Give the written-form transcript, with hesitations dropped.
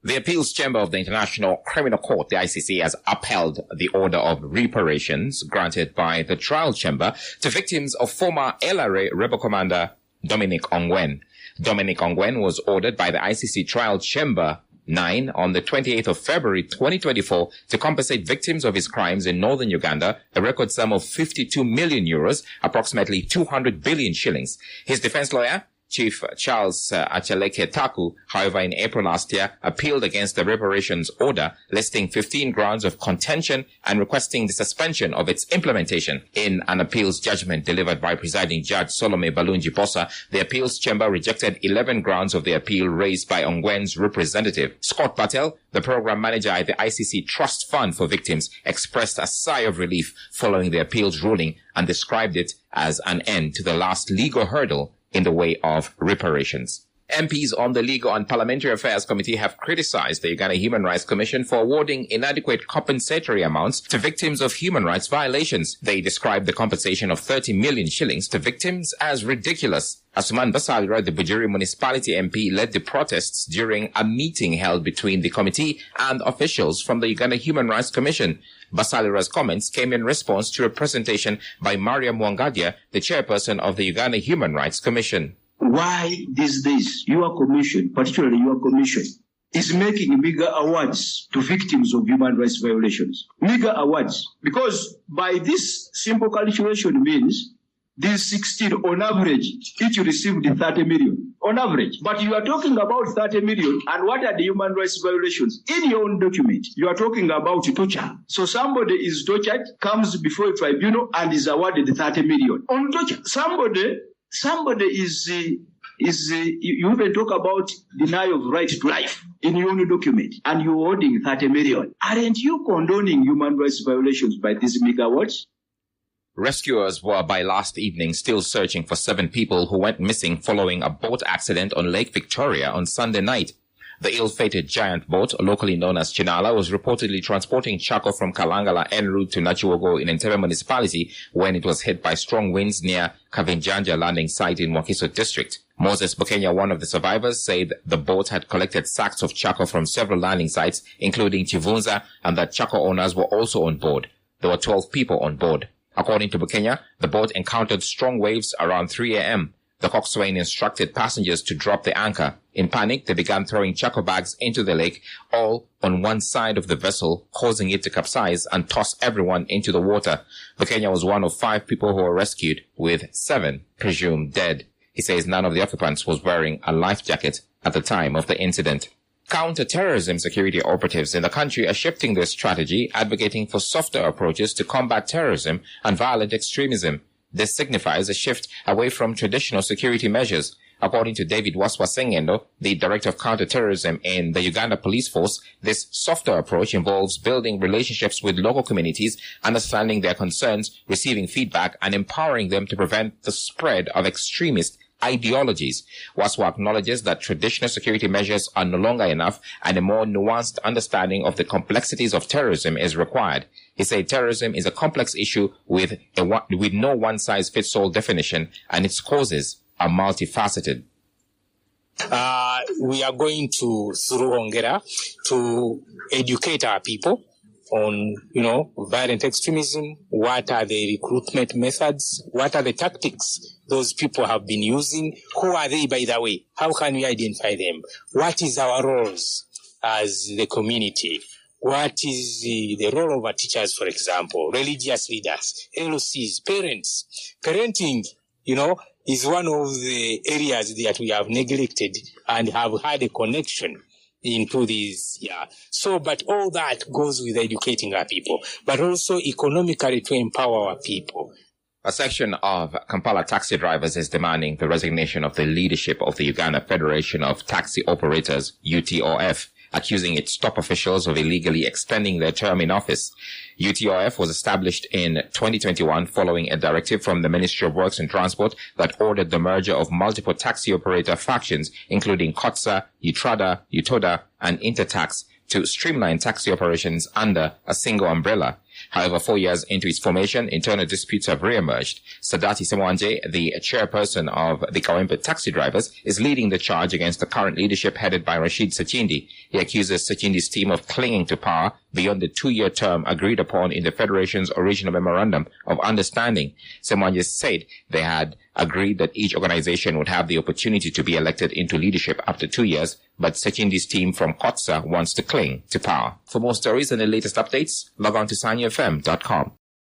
The Appeals Chamber of the International Criminal Court, the ICC, has upheld the order of reparations granted by the trial chamber to victims of former LRA rebel commander Dominic Ongwen. Dominic Ongwen was ordered by the ICC Trial Chamber 9 on the 28th of February 2024 to compensate victims of his crimes in northern Uganda a record sum of 52 million euros, approximately 200 billion shillings. His defense lawyer, Chief Charles Achaleke Taku, however, in April last year, appealed against the reparations order, listing 15 grounds of contention and requesting the suspension of its implementation. In an appeals judgment delivered by presiding Judge Solomon Balungi Bosa, the appeals chamber rejected 11 grounds of the appeal raised by Ongwen's representative. Scott Patel, the program manager at the ICC Trust Fund for Victims, expressed a sigh of relief following the appeals ruling and described it as an end to the last legal hurdle in the way of reparations. MPs on the Legal and Parliamentary Affairs Committee have criticized the Uganda Human Rights Commission for awarding inadequate compensatory amounts to victims of human rights violations. They described the compensation of 30 million shillings to victims as ridiculous. Asuman Basalira, the Bujiri Municipality MP, led the protests during a meeting held between the committee and officials from the Uganda Human Rights Commission. Basalira's comments came in response to a presentation by Maria Mwangadia, the chairperson of the Uganda Human Rights Commission. Why these days your commission, particularly your commission, is making bigger awards to victims of human rights violations? Bigger awards. Because by this simple calculation means these 16 on average, each received 30 million on average. But you are talking about 30 million, and what are the human rights violations? In your own document, you are talking about torture. So somebody is tortured, comes before a tribunal, and is awarded 30 million. On torture, somebody is you even talk about denial of right to life in your own document, and you're holding 30 million. Aren't you condoning human rights violations by these megawatts? Rescuers were by last evening still searching for 7 people who went missing following a boat accident on Lake Victoria on Sunday night. The ill-fated giant boat, locally known as Chinala, was reportedly transporting charcoal from Kalangala en route to Nachiwogo in Entebbe municipality when it was hit by strong winds near Kavinjanja landing site in Wakiso district. Moses Bukenya, one of the survivors, said the boat had collected sacks of charcoal from several landing sites, including Chivunza, and that charcoal owners were also on board. There were 12 people on board. According to Bukenya, the boat encountered strong waves around 3 a.m. The coxswain instructed passengers to drop the anchor. In panic, they began throwing charcoal bags into the lake, all on one side of the vessel, causing it to capsize and toss everyone into the water. Bukenya was one of 5 people who were rescued, with 7 presumed dead. He says none of the occupants was wearing a life jacket at the time of the incident. Counter-terrorism security operatives in the country are shifting their strategy, advocating for softer approaches to combat terrorism and violent extremism. This signifies a shift away from traditional security measures. According to David Waswa-Sengendo, the director of counter-terrorism in the Uganda Police Force, this softer approach involves building relationships with local communities, understanding their concerns, receiving feedback, and empowering them to prevent the spread of extremist ideologies. Waswa acknowledges that traditional security measures are no longer enough and a more nuanced understanding of the complexities of terrorism is required. He said terrorism is a complex issue with no one-size-fits-all definition, and its causes are multifaceted. We are going to, through Ongera, to educate our people on, violent extremism. What are the recruitment methods? What are the tactics those people have been using? Who are they, by the way? How can we identify them? What is our roles as the community? What is the role of our teachers, for example, religious leaders, LOCs, parents? Parenting, is one of the areas that we have neglected and have had a connection into these, So, but all that goes with educating our people, but also economically to empower our people. A section of Kampala taxi drivers is demanding the resignation of the leadership of the Uganda Federation of Taxi Operators, UTOF, accusing its top officials of illegally extending their term in office. UTOF was established in 2021 following a directive from the Ministry of Works and Transport that ordered the merger of multiple taxi operator factions, including KOTSA, UTRADA, UTODA, and Intertax, to streamline taxi operations under a single umbrella. However, 4 years into its formation, internal disputes have re-emerged. Sadati Semwanje, the chairperson of the Kawempe taxi drivers, is leading the charge against the current leadership headed by Rashid Sachindi. He accuses Sachindi's team of clinging to power beyond the 2-year term agreed upon in the Federation's original memorandum of understanding. Semwanje said they had agreed that each organization would have the opportunity to be elected into leadership after 2 years, but Sachindi's team from Kotsa wants to cling to power. For more stories and the latest updates, log on to sanyafm.com.